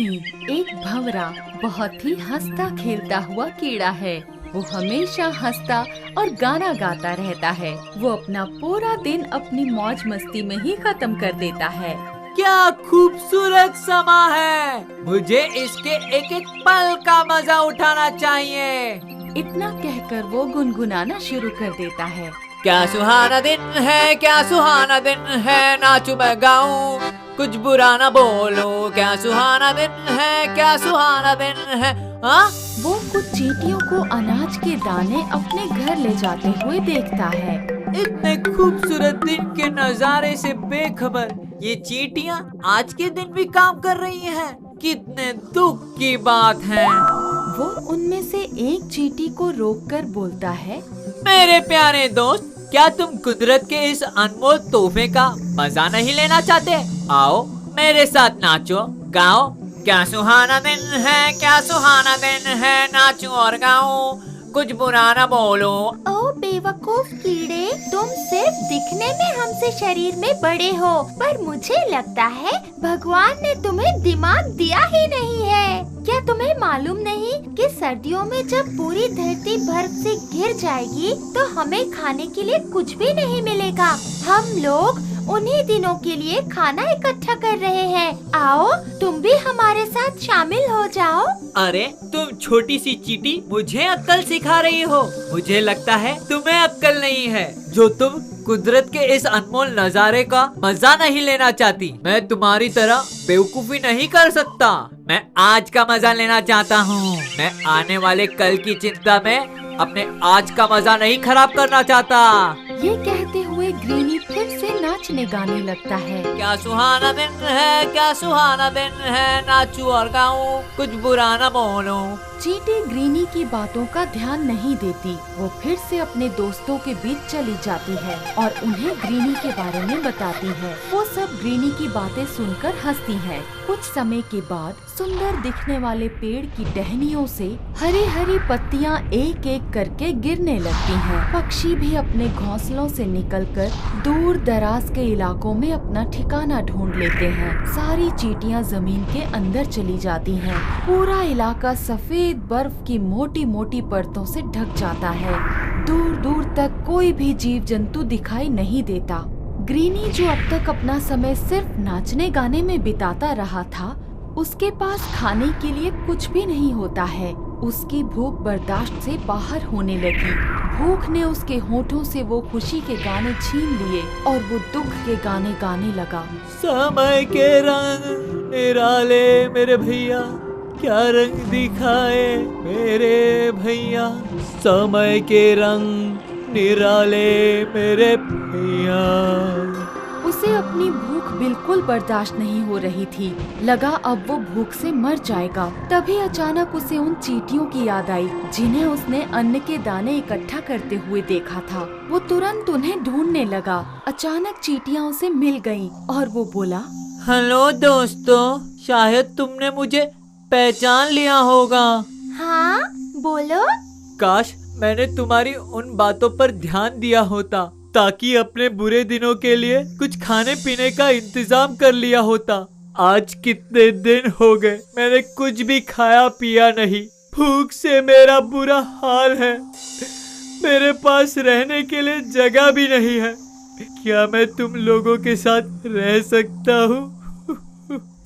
Greeny एक भंवरा बहुत ही हंसता खेलता हुआ कीड़ा है। वो हमेशा हंसता और गाना गाता रहता है। वो अपना पूरा दिन अपनी मौज मस्ती में ही खत्म कर देता है। क्या खूबसूरत समा है, मुझे इसके एक एक पल का मजा उठाना चाहिए। इतना कहकर वो गुनगुनाना शुरू कर देता है। क्या सुहाना दिन है, क्या सुहाना दिन है, नाचूं मैं गाऊं, कुछ बुरा ना बोलो। क्या सुहाना दिन है, क्या सुहाना दिन है। हाँ, वो कुछ चींटियों को अनाज के दाने अपने घर ले जाते हुए देखता है। इतने खूबसूरत दिन के नजारे से बेखबर ये चींटियां आज के दिन भी काम कर रही हैं। कितने दुख की बात है। वो उनमें से एक चींटी को रोककर बोलता है, मेरे प्यारे दोस्त, क्या तुम कुदरत के इस अनमोल तोहफे का मजा नहीं लेना चाहते? आओ मेरे साथ नाचो गाओ। क्या सुहाना दिन है, क्या सुहाना दिन है, नाचूं और गाऊं, कुछ बुरा ना बोलो। ओ बेवकूफ कीड़े, तुम सिर्फ दिखने में हमसे शरीर में बड़े हो, पर मुझे लगता है भगवान ने तुम्हें दिमाग दिया ही नहीं है। क्या तुम्हें मालूम नहीं कि सर्दियों में जब पूरी धरती बर्फ से घिर जाएगी तो हमें खाने के लिए कुछ भी नहीं मिलेगा। हम लोग उन्हीं दिनों के लिए खाना इकट्ठा कर रहे हैं। आओ तुम भी हमारे साथ शामिल हो जाओ। अरे तुम छोटी सी चींटी मुझे अक्ल सिखा रही हो। मुझे लगता है तुम्हें अक्ल नहीं है जो तुम कुदरत के इस अनमोल नजारे का मजा नहीं लेना चाहती। मैं तुम्हारी तरह बेवकूफी नहीं कर सकता। मैं आज का मजा लेना चाहता हूँ। मैं आने वाले कल की चिंता में अपने आज का मजा नहीं खराब करना चाहता। ये कहते हुए ग्रीनी फिर से नाचने गाने लगता है। क्या सुहाना दिन है, क्या सुहाना दिन है, नाचूं और गाऊं, कुछ बुरा ना बोलो। चींटी ग्रीनी की बातों का ध्यान नहीं देती। वो फिर से अपने दोस्तों के बीच चली जाती है और उन्हें ग्रीनी के बारे में बताती है। वो सब ग्रीनी की बातें सुनकर हंसती हैं। कुछ समय के बाद सुंदर दिखने वाले पेड़ की टहनियों से हरी हरी पत्तियां एक एक करके गिरने लगती हैं। पक्षी भी अपने घोंसलों से निकलकर दूर दराज के इलाकों में अपना ठिकाना ढूंढ लेते हैं। सारी चींटियां जमीन के अंदर चली जाती हैं। पूरा इलाका सफेद बर्फ की मोटी मोटी परतों से ढक जाता है। दूर दूर तक कोई भी जीव जंतु दिखाई नहीं देता। ग्रीनी जो अब तक अपना समय सिर्फ नाचने गाने में बिताता रहा था, उसके पास खाने के लिए कुछ भी नहीं होता है। उसकी भूख बर्दाश्त से बाहर होने लगी। भूख ने उसके होठों से वो खुशी के गाने छीन लिए और वो दुख के गाने गाने लगा। समय के रंग निराले मेरे भैया, क्या रंग दिखाए मेरे भैया। समय के रंग निराले मेरे भैया। उसे अपनी भूख बिल्कुल बर्दाश्त नहीं हो रही थी। लगा अब वो भूख से मर जाएगा। तभी अचानक उसे उन चींटियों की याद आई जिन्हें उसने अन्न के दाने इकट्ठा करते हुए देखा था। वो तुरंत उन्हें ढूंढने लगा। अचानक चींटियां उसे मिल गईं और वो बोला, हेलो दोस्तों, शायद तुमने मुझे पहचान लिया होगा। हाँ बोलो। काश मैंने तुम्हारी उन बातों पर ध्यान दिया होता ताकि अपने बुरे दिनों के लिए कुछ खाने पीने का इंतजाम कर लिया होता। आज कितने दिन हो गए मैंने कुछ भी खाया पिया नहीं। भूख से मेरा बुरा हाल है। मेरे पास रहने के लिए जगह भी नहीं है। क्या मैं तुम लोगों के साथ रह सकता हूँ?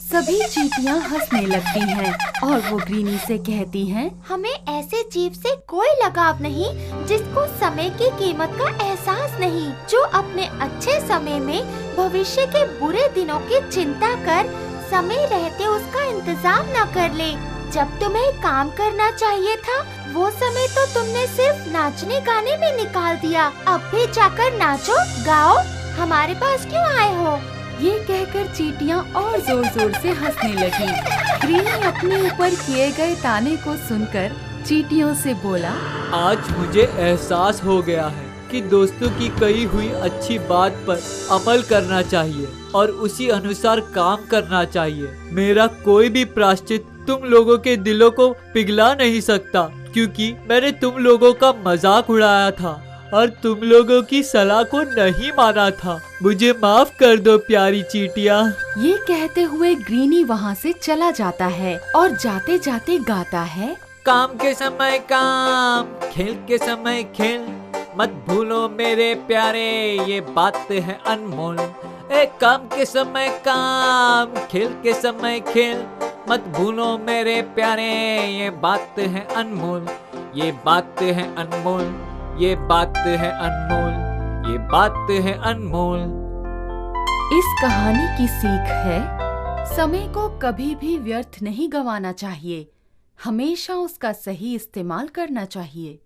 सभी चींटियां हंसने लगती हैं और वो ग्रीनी से कहती हैं, हमें ऐसे जीव से कोई लगाव नहीं जिसको समय की कीमत का एहसास नहीं, जो अपने अच्छे समय में भविष्य के बुरे दिनों की चिंता कर समय रहते उसका इंतजाम न कर ले। जब तुम्हें काम करना चाहिए था वो समय तो तुमने सिर्फ नाचने गाने में निकाल दिया। अब भी जाकर नाचो गाओ, हमारे पास क्यों आए हो? ये कहकर चींटियां और जोर जोर से हंसने लगी। ग्रीनी अपने ऊपर किए गए ताने को सुनकर चींटियों से बोला, आज मुझे एहसास हो गया है कि दोस्तों की कही हुई अच्छी बात पर अमल करना चाहिए और उसी अनुसार काम करना चाहिए। मेरा कोई भी प्रायश्चित तुम लोगों के दिलों को पिघला नहीं सकता, क्योंकि मैंने तुम लोगों का मजाक उड़ाया था और तुम लोगों की सलाह को नहीं माना था। मुझे माफ कर दो प्यारी चींटियाँ। ये कहते हुए ग्रीनी वहाँ से चला जाता है और जाते जाते गाता है, काम के समय काम, खेल के समय खेल, मत भूलो मेरे प्यारे ये बात है अनमोल। काम के समय काम, खेल के समय खेल, मत भूलो मेरे प्यारे ये बात है अनमोल। ये बात है अनमोल, ये बात है अनमोल, ये बात है अनमोल। इस कहानी की सीख है, समय को कभी भी व्यर्थ नहीं गंवाना चाहिए, हमेशा उसका सही इस्तेमाल करना चाहिए।